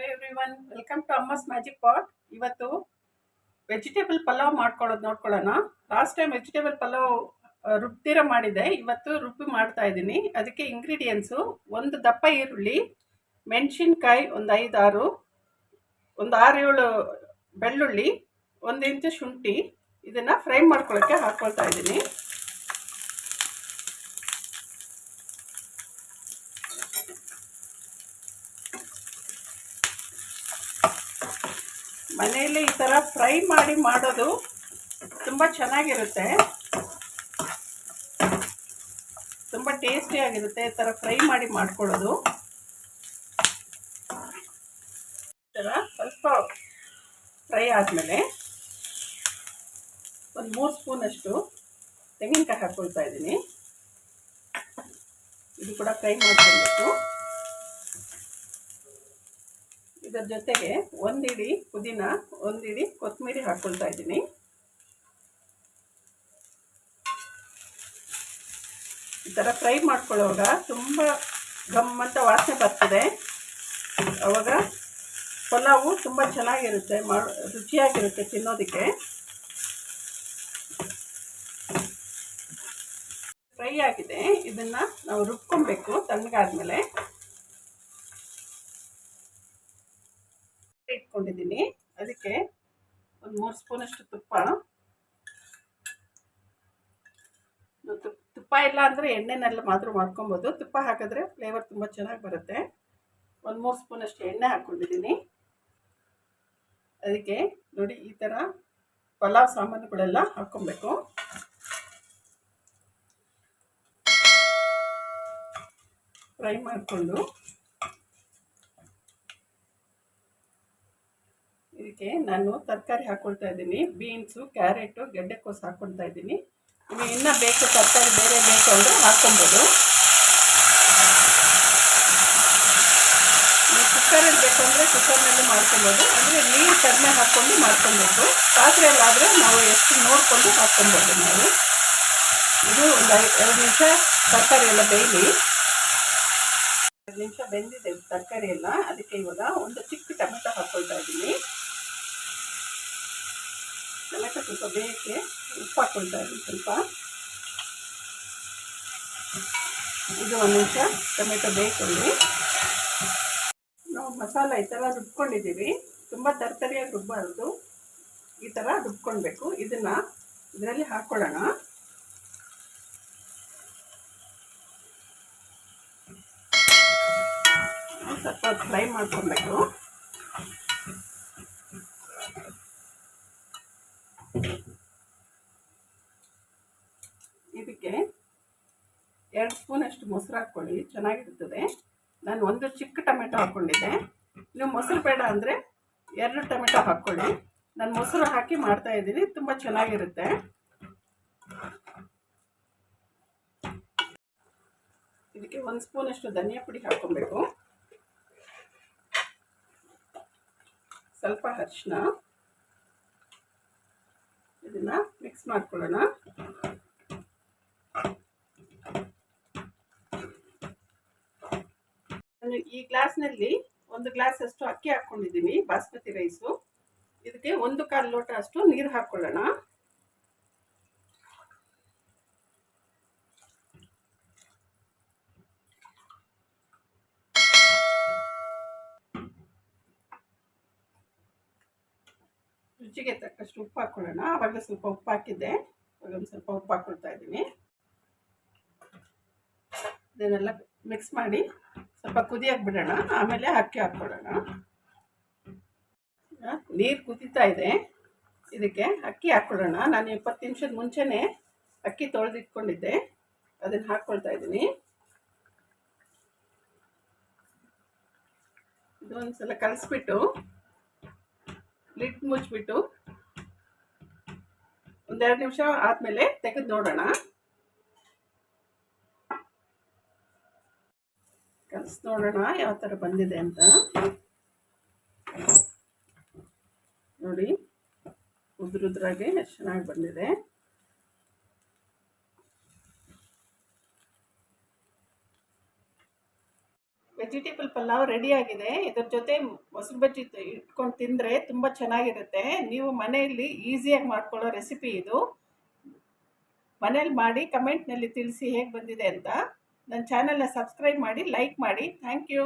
Everyone, welcome to Amma's magic pot. ಇವತ್ತು vegetable pulao ಮಾಡ್ಕೊಳ್ಳೋದು ನೋಡ್ಕೊಳ್ಳೋಣ. ಲಾಸ್ಟ್ ಟೈಮ್ ವೆಜಿಟೇಬಲ್ ಪಲಾವ್ ರುಬ್ಬಿರ ಮಾಡಿದೆ. ಇವತ್ತು ರುಬ್ಬಿ ಮಾಡ್ತಾ ಇದ್ದೀನಿ. ಅದಕ್ಕೆ ಇಂಗ್ರೀಡಿಯೆಂಟ್ಸು: ಒಂದು ದಪ್ಪ ಈರುಳ್ಳಿ, ಮೆಣಸಿನ್ಕಾಯಿ ಒಂದು 5-6, ಒಂದು 6-7 ಬೆಳ್ಳುಳ್ಳಿ, 1 ಇಂಚು ಶುಂಠಿ. ಇದನ್ನು ಫ್ರೈ ಮಾಡ್ಕೊಳ್ಳೋಕ್ಕೆ ಹಾಕ್ಕೊಳ್ತಾ ಇದ್ದೀನಿ. ಮನೆಯಲ್ಲಿ ಈ ಥರ ಫ್ರೈ ಮಾಡಿ ಮಾಡೋದು ತುಂಬ ಚೆನ್ನಾಗಿರುತ್ತೆ, ತುಂಬ ಟೇಸ್ಟಿಯಾಗಿರುತ್ತೆ. ಈ ಥರ ಫ್ರೈ ಮಾಡಿ ಮಾಡ್ಕೊಳ್ಳೋದು. ಈ ಥರ ಸ್ವಲ್ಪ ಫ್ರೈ ಆದಮೇಲೆ ಒಂದು 3 ಸ್ಪೂನಷ್ಟು ತೆಂಗಿನಕಾಯಿ ಹಾಕ್ಕೊಳ್ತಾ ಇದ್ದೀನಿ. ಇದು ಕೂಡ ಫ್ರೈ ಮಾಡ್ಕೊಳ್ಬೇಕು. ಇದರ ಜೊತೆಗೆ 1 ಹಿಡಿ ಪುದೀನ, 1 ಹಿಡಿ ಕೊತ್ತಂಬರಿ ಹಾಕ್ಕೊಳ್ತಾ ಇದ್ದೀನಿ. ಈ ಥರ ಫ್ರೈ ಮಾಡ್ಕೊಳ್ಳೋವಾಗ ತುಂಬ ಗಮ್ಮಂತ ವಾಸನೆ ಬರ್ತದೆ. ಅವಾಗ ಪಲಾವು ತುಂಬ ಚೆನ್ನಾಗಿರುತ್ತೆ, ರುಚಿಯಾಗಿರುತ್ತೆ ತಿನ್ನೋದಕ್ಕೆ. ಫ್ರೈ ಆಗಿದೆ, ಇದನ್ನು ನಾವು ರುಬ್ಕೊಬೇಕು ತಣ್ಣಗಾದ್ಮೇಲೆ. ಇಟ್ಕೊಂಡಿದ್ದೀನಿ. ಅದಕ್ಕೆ ಒಂದು 3 ಸ್ಪೂನಷ್ಟು ತುಪ್ಪ ಇಲ್ಲ ಅಂದರೆ ಎಣ್ಣೆನೆಲ್ಲ ಮಾತ್ರ ಮಾಡ್ಕೊಬೋದು. ತುಪ್ಪ ಹಾಕಿದ್ರೆ ಫ್ಲೇವರ್ ತುಂಬ ಚೆನ್ನಾಗಿ ಬರುತ್ತೆ. ಒಂದು 3 ಸ್ಪೂನಷ್ಟು ಎಣ್ಣೆ ಹಾಕ್ಕೊಂಡಿದ್ದೀನಿ. ಅದಕ್ಕೆ ನೋಡಿ, ಈ ಥರ ಪಲಾವ್ ಸಾಮಾನುಗಳೆಲ್ಲ ಹಾಕ್ಕೊಬೇಕು. ಫ್ರೈ ಮಾಡಿಕೊಂಡು ಇದಕ್ಕೆ ನಾನು ತರಕಾರಿ ಹಾಕ್ಕೊಳ್ತಾ ಇದ್ದೀನಿ. ಬೀನ್ಸು, ಕ್ಯಾರೆಟು, ಗೆಡ್ಡೆಕೋಸು ಹಾಕ್ಕೊಳ್ತಾ ಇದ್ದೀನಿ. ನಿಮಗೆ ಇನ್ನೂ ಬೇಕು, ತರಕಾರಿ ಬೇರೆ ಬೇಕು ಅಂದರೆ ಹಾಕ್ಕೊಬೋದು. ನೀವು ಕುಕ್ಕರಲ್ಲಿ ಬೇಕು ಅಂದರೆ ಕುಕ್ಕರ್ನಲ್ಲಿ ಮಾಡ್ಕೊಬೋದು. ಅಂದರೆ ನೀರು ಕಡಿಮೆ ಹಾಕ್ಕೊಂಡು ಮಾಡ್ಕೊಬೇಕು. ಪಾತ್ರೆಯಲ್ಲಾದರೆ ನಾವು ಎಷ್ಟು ನೋಡಿಕೊಂಡು ಹಾಕ್ಕೊಬೋದು ನಾವು. ಇದು ಒಂದು 2 ನಿಮಿಷ ತರಕಾರಿ ಎಲ್ಲ ಬೇಯಲಿ. 2 ನಿಮಿಷ ಬೆಂದಿದೆ ತರಕಾರಿ ಎಲ್ಲ. ಅದಕ್ಕೆ ಇವಾಗ ಒಂದು ಚಿಕ್ಕ ಟೊಮೆಟೊ ಹಾಕ್ಕೊಳ್ತಾ ಇದ್ದೀನಿ. ಟೊಮೆಟೊ ಸ್ವಲ್ಪ ಬೇಯಕ್ಕೆ ಉಪ್ಪು ಹಾಕ್ಕೊಳ್ತಾ ಇದ್ದೀನಿ ಸ್ವಲ್ಪ. ಇದು 1 ನಿಮಿಷ ಟೊಮೆಟೊ ಬೇಯಿಕೊಳ್ಳಿ. ನಾವು ಮಸಾಲ ಈ ಥರ ರುಬ್ಕೊಂಡಿದ್ದೀವಿ. ತುಂಬ ತರಕಾರಿಯಾಗಿ ರುಬ್ಬಾರ್ದು, ಈ ಥರ ರುಬ್ಕೊಳ್ಬೇಕು. ಇದನ್ನು ಇದರಲ್ಲಿ ಹಾಕ್ಕೊಳ್ಳೋಣ. ಸ್ವಲ್ಪ ಫ್ರೈ ಮಾಡ್ಕೊಬೇಕು. ಇದಕ್ಕೆ 2 ಸ್ಪೂನಷ್ಟು ಮೊಸರು ಹಾಕ್ಕೊಳ್ಳಿ, ಚೆನ್ನಾಗಿರ್ತದೆ. ನಾನು 1 ಚಿಕ್ಕ ಟೊಮೆಟೊ ಹಾಕ್ಕೊಂಡಿದ್ದೆ. ನೀವು ಮೊಸರು ಬೇಡ ಅಂದರೆ 2 ಟೊಮೆಟೊ ಹಾಕ್ಕೊಳ್ಳಿ. ನಾನು ಮೊಸರು ಹಾಕಿ ಮಾಡ್ತಾ ಇದ್ದೀನಿ, ತುಂಬ ಚೆನ್ನಾಗಿರುತ್ತೆ. ಇದಕ್ಕೆ 1 ಸ್ಪೂನಷ್ಟು ಧನಿಯಾ ಪುಡಿ ಹಾಕ್ಕೊಬೇಕು. ಸ್ವಲ್ಪ ಅರಿಶಿನ. ಇದನ್ನು ಮಿಕ್ಸ್ ಮಾಡ್ಕೊಳ್ಳೋಣ. ನಾನು ಈ ಗ್ಲಾಸ್ನಲ್ಲಿ 1 ಗ್ಲಾಸ್ ಅಷ್ಟು ಅಕ್ಕಿ ಹಾಕ್ಕೊಂಡಿದ್ದೀನಿ, ಬಾಸ್ಮತಿ ರೈಸು. ಇದಕ್ಕೆ 1/4 ಲೋಟ ಅಷ್ಟು ನೀರು ಹಾಕ್ಕೊಳ್ಳೋಣ. ರುಚಿಗೆ ತಕ್ಕಷ್ಟು ಉಪ್ಪು ಹಾಕ್ಕೊಳ್ಳೋಣ. ಆವಾಗಲೇ ಸ್ವಲ್ಪ ಉಪ್ಪು ಹಾಕಿದ್ದೆ, ಒಂದು ಸ್ವಲ್ಪ ಉಪ್ಪು ಹಾಕ್ಕೊಳ್ತಾ ಇದ್ದೀನಿ. ಇದನ್ನೆಲ್ಲ ಮಿಕ್ಸ್ ಮಾಡಿ ಸ್ವಲ್ಪ ಕುದಿಯಕ್ಕೆ ಬಿಡೋಣ. ಆಮೇಲೆ ಅಕ್ಕಿ ಹಾಕ್ಕೊಳ್ಳೋಣ. ನೀರು ಕುದೀತಾ ಇದೆ, ಇದಕ್ಕೆ ಅಕ್ಕಿ ಹಾಕ್ಕೊಳ್ಳೋಣ. ನಾನು 20 ನಿಮಿಷದ ಮುಂಚೆನೇ ಅಕ್ಕಿ ತೊಳೆದಿಟ್ಕೊಂಡಿದ್ದೆ, ಅದನ್ನು ಹಾಕ್ಕೊಳ್ತಾ ಇದ್ದೀನಿ. ಇದೊಂದು ಸಲ ಕಲಿಸ್ಬಿಟ್ಟು ಲಿಡ್ ಮುಚ್ಚಿಬಿಟ್ಟು 1-2 ನಿಮಿಷ ಆದಮೇಲೆ ತೆಗೆದು ನೋಡೋಣ. ಕಲಿಸಿ ನೋಡೋಣ ಯಾವ ಥರ ಬಂದಿದೆ ಅಂತ. ನೋಡಿ, ಉದ್ರಾಗೆ ಎಷ್ಟು ಚೆನ್ನಾಗಿ ಬಂದಿದೆ. ವೆಜಿಟೇಬಲ್ ಪಲಾವ್ ರೆಡಿಯಾಗಿದೆ. ಇದ್ರ ಜೊತೆ ಮೊಸರು ಬಜ್ಜಿ ಇಟ್ಕೊಂಡು ತಿಂದರೆ ತುಂಬ ಚೆನ್ನಾಗಿರುತ್ತೆ. ನೀವು ಮನೆಯಲ್ಲಿ ಈಸಿಯಾಗಿ ಮಾಡ್ಕೊಳ್ಳೋ ರೆಸಿಪಿ ಇದು. ಮನೇಲಿ ಮಾಡಿ ಕಮೆಂಟ್ನಲ್ಲಿ ತಿಳಿಸಿ ಹೇಗೆ ಬಂದಿದೆ ಅಂತ. ನನ್ನ ಚಾನಲ್ನ ಸಬ್ಸ್ಕ್ರೈಬ್ ಮಾಡಿ, ಲೈಕ್ ಮಾಡಿ. Thank you.